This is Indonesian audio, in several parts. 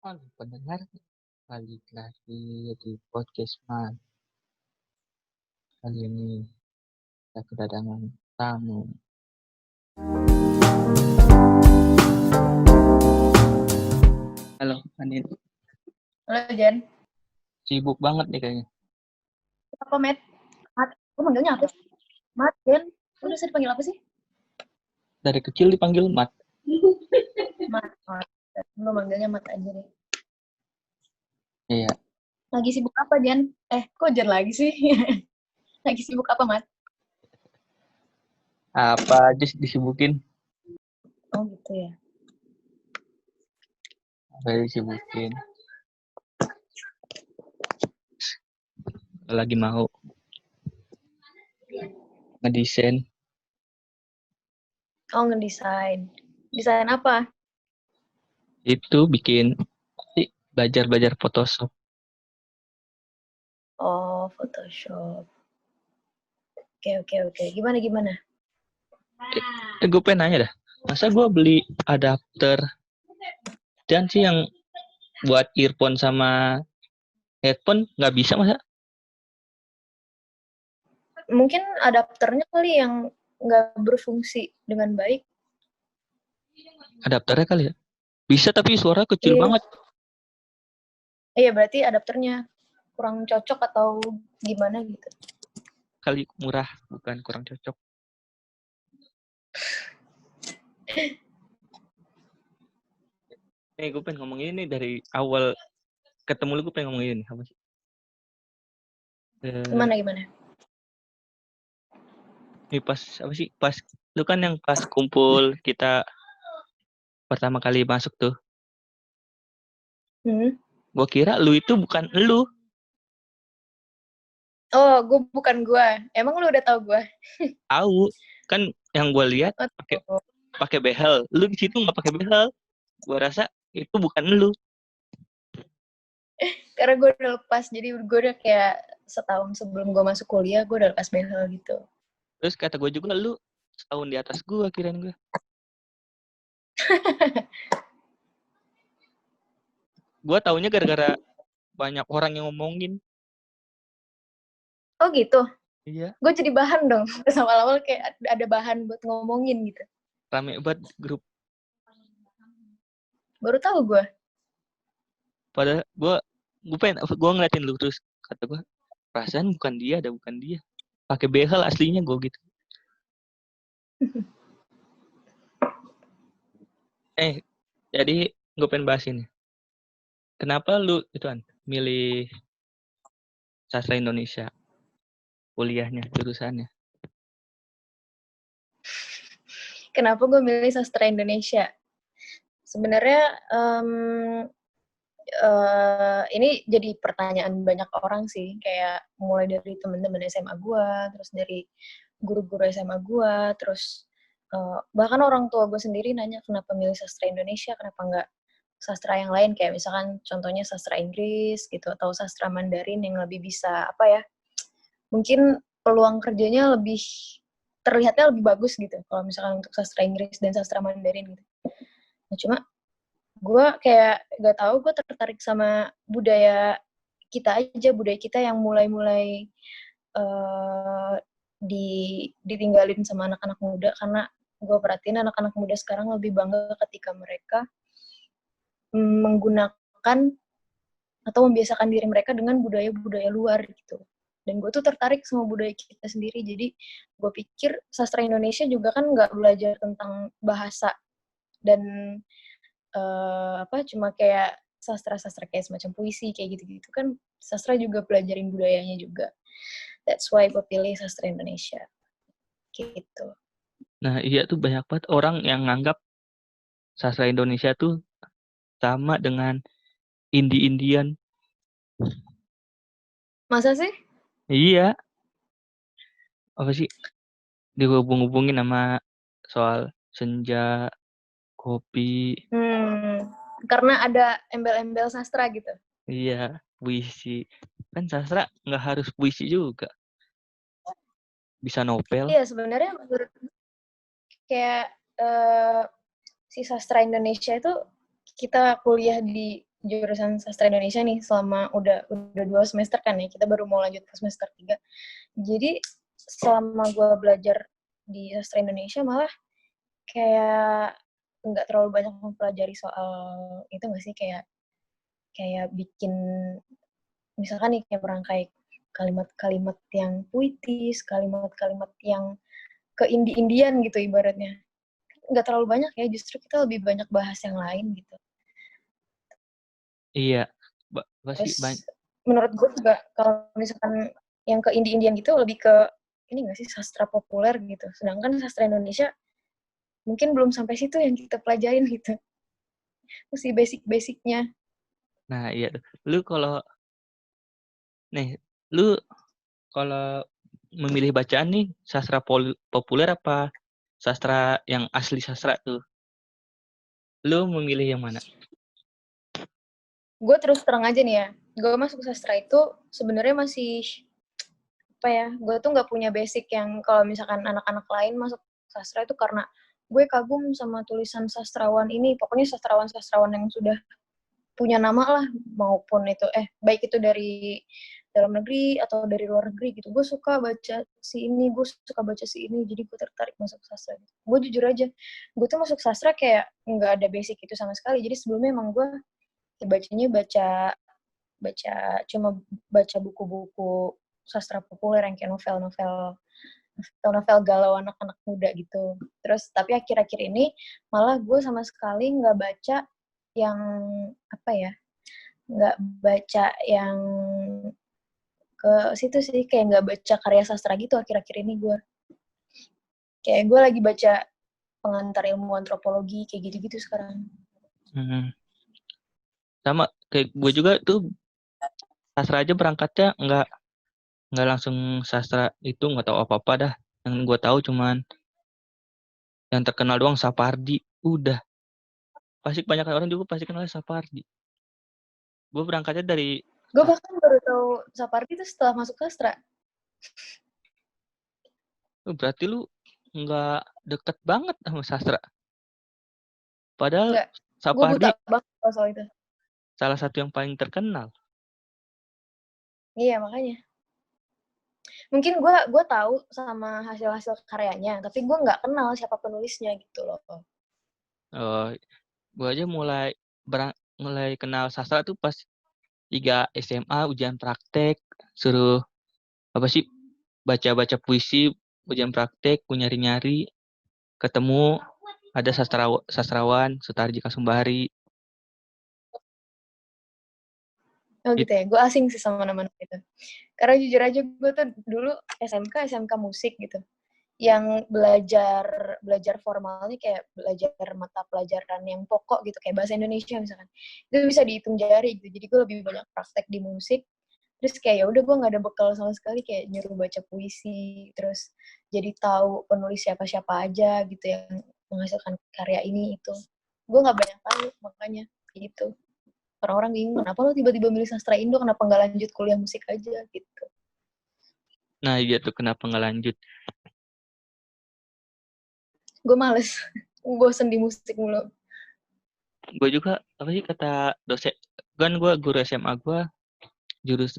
Halo pendengar, balik lagi di podcast Man. Kali ini kita kedatangan tamu. Halo, Anin. Halo Jen. Sibuk banget nih kayaknya. Apa Matt? Mat, lu manggilnya apa sih? Mat, Jen. Lu udah dipanggil apa sih? Dari kecil dipanggil Mat. Mat. Lu manggilnya Mat aja deh. Iya. Lagi sibuk apa Jen? Kok Jen lagi sih? Lagi sibuk apa Mat? Apa aja disibukin? Oh gitu ya. Apa disibukin? Lagi mau ngedesain. Oh ngedesain. Desain apa? Itu bikin belajar Photoshop. Oh Photoshop. Oke. Gimana? Gue pengen nanya dah. Masa gue beli adapter dan sih yang buat earphone sama headphone nggak bisa masa? Mungkin adapternya kali yang nggak berfungsi dengan baik. Adapternya kali ya? Bisa tapi suara kecil Iya. banget. Iya berarti adapternya kurang cocok atau gimana gitu. Kali murah, bukan kurang cocok. Gue pengen ngomong ini dari awal ketemu lu, gue pengen ngomong ini apa sih? Gimana? Ini pas apa sih? Pas lu kan yang pas kumpul kita pertama kali masuk tuh. Gue kira lu itu bukan lu. Oh, gue bukan gue. Emang lu udah tahu gue? Tahu kan yang gue lihat pakai behel. Lu di situ nggak pakai behel. Gue rasa itu bukan lu. Karena gue udah lepas, jadi gue udah kayak setahun sebelum gue masuk kuliah, gue udah lepas behel gitu. Terus kata gue juga lu setahun di atas gue, kirain gue. Gue taunya gara-gara banyak orang yang ngomongin. Oh gitu? Iya. Gue jadi bahan dong. Terus awal-awal kayak ada bahan buat ngomongin gitu. Rame banget grup. Baru tahu gue. Padahal gue ngeliatin lu terus kata gue, perasaan bukan dia. Pakai behel aslinya gue gitu. Jadi gue pengen bahas ini. Kenapa lu milih sastra Indonesia kuliahnya, jurusannya? Kenapa gue milih sastra Indonesia? Sebenarnya ini jadi pertanyaan banyak orang sih, kayak mulai dari teman-teman SMA gue, terus dari guru-guru SMA gue, terus bahkan orang tua gue sendiri nanya kenapa milih sastra Indonesia, kenapa nggak sastra yang lain, kayak misalkan contohnya sastra Inggris gitu, atau sastra Mandarin yang lebih bisa, mungkin peluang kerjanya terlihatnya lebih bagus gitu, kalau misalkan untuk sastra Inggris dan sastra Mandarin gitu. Nah, cuma gue kayak gak tahu, gue tertarik sama budaya kita yang mulai ditinggalin sama anak-anak muda, karena gue perhatiin anak-anak muda sekarang lebih bangga ketika mereka menggunakan atau membiasakan diri mereka dengan budaya-budaya luar gitu. Dan gue tuh tertarik sama budaya kita sendiri, jadi gue pikir sastra Indonesia juga kan gak belajar tentang bahasa dan cuma kayak sastra-sastra kayak semacam puisi kayak gitu-gitu kan, sastra juga pelajarin budayanya juga. That's why gue pilih sastra Indonesia gitu. Nah iya tuh banyak banget orang yang nganggap sastra Indonesia tuh sama dengan Indian. Masa sih? Iya. Apa sih dihubung-hubungin sama soal senja, kopi. Karena ada embel-embel sastra gitu. Iya, puisi. Kan sastra nggak harus puisi juga. Bisa novel. Iya, sebenarnya menurut kayak si sastra Indonesia itu, kita kuliah di jurusan sastra Indonesia nih selama udah 2 semester kan ya, kita baru mau lanjut ke semester 3. Jadi selama gue belajar di sastra Indonesia malah kayak nggak terlalu banyak mempelajari soal itu nggak sih, kayak kayak bikin misalkan nih kayak merangkai kalimat-kalimat yang puitis, kalimat-kalimat yang ke-indie-indian gitu ibaratnya. Nggak terlalu banyak ya, justru kita lebih banyak bahas yang lain gitu. Iya, pasti Terus menurut gue juga kalau misalkan yang ke indie-indian gitu lebih ke ini nggak sih, sastra populer gitu. Sedangkan sastra Indonesia mungkin belum sampai situ yang kita pelajarin gitu. Mesti basic-basicnya. Nah, iya tuh. Lu kalau memilih bacaan nih sastra populer apa sastra yang asli sastra tuh? Lu memilih yang mana? Gue terus terang aja nih ya, gue masuk sastra itu sebenarnya masih apa ya, gue tuh nggak punya basic yang kalau misalkan anak-anak lain masuk sastra itu karena gue kagum sama tulisan sastrawan ini, pokoknya sastrawan-sastrawan yang sudah punya nama lah, maupun itu baik itu dari dalam negeri atau dari luar negeri gitu. Gue suka baca si ini, gue suka baca si ini, jadi gue tertarik masuk sastra. Gue jujur aja, gue tuh masuk sastra kayak nggak ada basic itu sama sekali. Jadi sebelumnya emang gue bacanya baca baca cuma baca buku-buku sastra populer yang kayak novel-novel galau anak-anak muda gitu. Terus tapi akhir-akhir ini malah gue sama sekali nggak baca yang apa ya, nggak baca yang ke situ sih, kayak nggak baca karya sastra gitu akhir-akhir ini gue. Kayak gue lagi baca pengantar ilmu antropologi kayak gitu-gitu sekarang. Hmm. Sama kayak gue juga tuh sastra aja berangkatnya nggak langsung sastra itu nggak tahu apa-apa dah. Yang gue tahu cuman yang terkenal doang Sapardi. Udah. Pasti banyak orang juga pasti kenal Sapardi. Gue berangkatnya dari Gue bahkan baru tahu Sapardi itu setelah masuk sastra. berarti lu nggak deket banget sama sastra. Padahal Nggak, gue buta Sapardi banget soal itu. salah satu yang paling terkenal. Iya makanya. Mungkin gue tahu sama hasil-hasil karyanya, tapi gue nggak kenal siapa penulisnya gitu loh. Gue aja mulai kenal sastra tuh pas 3 SMA ujian praktek, suruh apa sih baca-baca puisi, ujian praktek, gue nyari-nyari, ketemu ada sastrawan Sutarji Kasumbari. Oh gitu It, ya, gue asing sih sama nama-nama itu. Karena jujur aja gue tuh dulu SMK musik gitu. Yang belajar formalnya kayak belajar mata pelajaran yang pokok gitu, kayak bahasa Indonesia misalkan. Itu bisa dihitung jari gitu. Jadi gue lebih banyak praktek di musik. Terus kayak ya udah gue nggak ada bekal sama sekali, kayak nyuruh baca puisi, terus jadi tahu penulis siapa-siapa aja gitu yang menghasilkan karya ini itu. Gue nggak banyak tahu makanya gitu. Orang-orang bingung kenapa lo tiba-tiba milih sastra Indo, kenapa nggak lanjut kuliah musik aja gitu. nah iya tuh kenapa nggak lanjut. Gue males, bosen di musik mulu. Gue juga apa sih kata dosen, kan gue guru SMA gue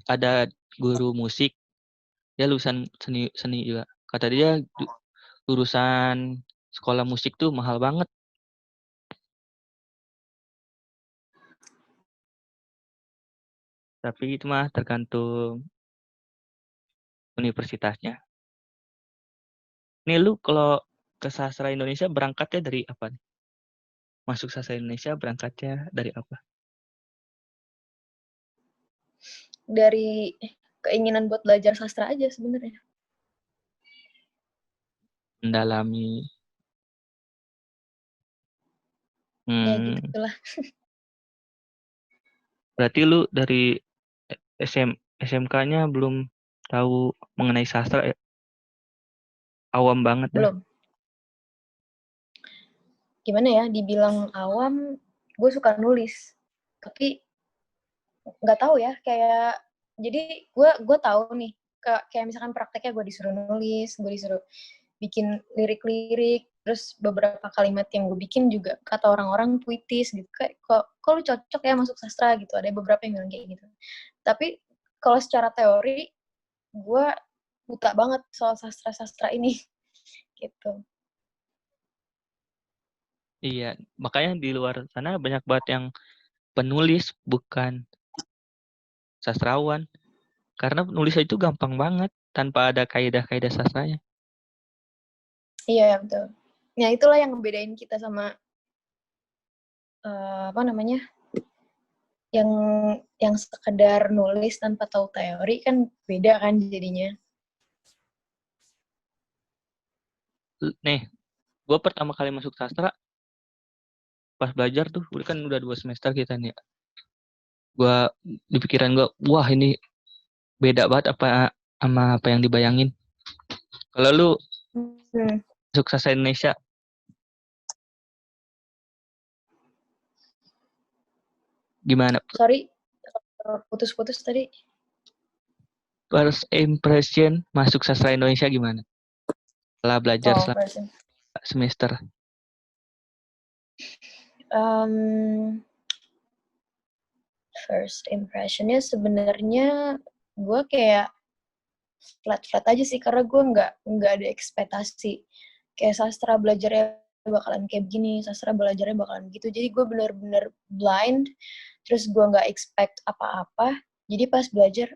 ada guru musik, dia lulusan seni seni juga. Kata dia lulusan sekolah musik tuh mahal banget. Tapi itu mah tergantung universitasnya. Nih lu kalau ke sastra Indonesia berangkatnya dari apa nih? Masuk sastra Indonesia berangkatnya dari apa? Dari keinginan buat belajar sastra aja sebenarnya. Mendalami. Ya Hmm, gitulah. berarti lu dari SMK-nya belum tahu mengenai sastra ya? Awam banget dah. Belum. Gimana ya, dibilang awam, gue suka nulis. Tapi nggak tahu ya, kayak jadi gue tahu nih, kayak misalkan prakteknya gue disuruh nulis, gue disuruh bikin lirik-lirik, Terus beberapa kalimat yang gue bikin juga kata orang-orang puitis gitu. Kayak, kok lu cocok ya masuk sastra gitu. Ada beberapa yang bilang kayak gitu. Tapi kalau secara teori, gue buta banget soal sastra-sastra ini. Gitu. Iya, makanya di luar sana banyak banget yang penulis bukan sastrawan. Karena nulis itu gampang banget tanpa ada kaidah-kaidah sastranya. Iya, betul. Ya, itulah yang ngebedain kita sama apa namanya? Yang sekedar nulis tanpa tahu teori kan beda kan jadinya. Nih, gue pertama kali masuk sastra pas belajar tuh, kan udah 2 semester kita nih. Gua di pikiran gue, wah ini beda banget apa sama apa yang dibayangin. Kalau lu Hmm. masuk sastra Indonesia, gimana? Sorry, putus-putus tadi. First impression masuk sastra Indonesia gimana? Setelah belajar Oh, selama person. semester. First impressionnya sebenarnya gue kayak flat aja sih karena gue nggak ada ekspektasi kayak sastra belajarnya bakalan kayak begini, sastra belajarnya bakalan gitu. Jadi gue bener-bener blind, terus gue nggak expect apa-apa. Jadi pas belajar,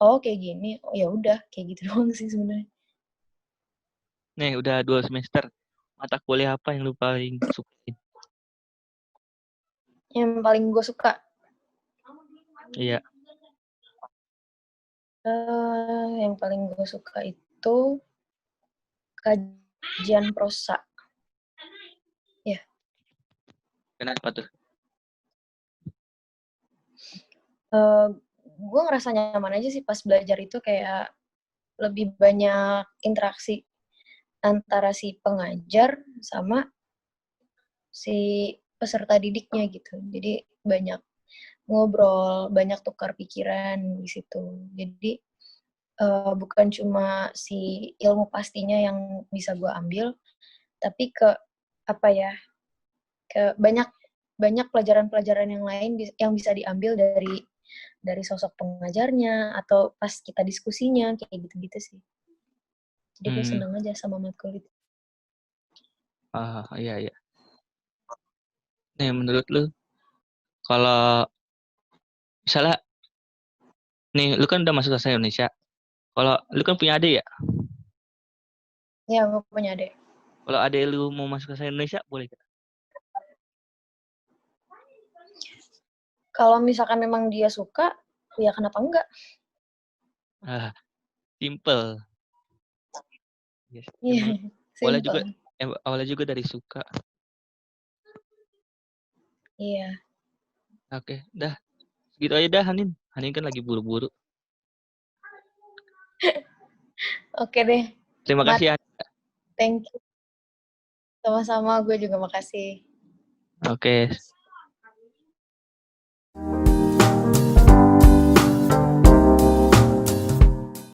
oh kayak gini, oh ya udah kayak gitu doang sih sebenarnya. Nih udah 2 semester. Mata kuliah apa yang lu paling sukain? Yang paling gue suka, Iya. yang paling gue suka itu kajian prosa. Ya, Kenapa tuh? gue ngerasa nyaman aja sih pas belajar itu kayak lebih banyak interaksi antara si pengajar sama si peserta didiknya gitu. Jadi banyak ngobrol, banyak tukar pikiran di situ. Jadi bukan cuma si ilmu pastinya yang bisa gue ambil, tapi ke apa ya, ke banyak pelajaran-pelajaran yang lain yang bisa diambil dari sosok pengajarnya atau pas kita diskusinya kayak gitu-gitu sih. Jadi gue Hmm, seneng aja sama matkul itu. iya iya. Nih menurut lu kalau misalnya nih lu kan udah masuk sastra Indonesia. Kalau lu kan punya adik ya? Ya, gue punya adik. Kalau adik lu mau masuk sastra Indonesia boleh gak? Kalau misalkan memang dia suka, ya kenapa enggak? Ah, simple. Yes. Iya, Emang awalnya juga simple. awalnya juga dari suka. Iya. Oke, dah. Segitu aja dah Hanin. Hanin kan lagi buru-buru. Oke deh, Terima Mat. kasih. Thank you. Sama-sama, gue juga makasih. Oke.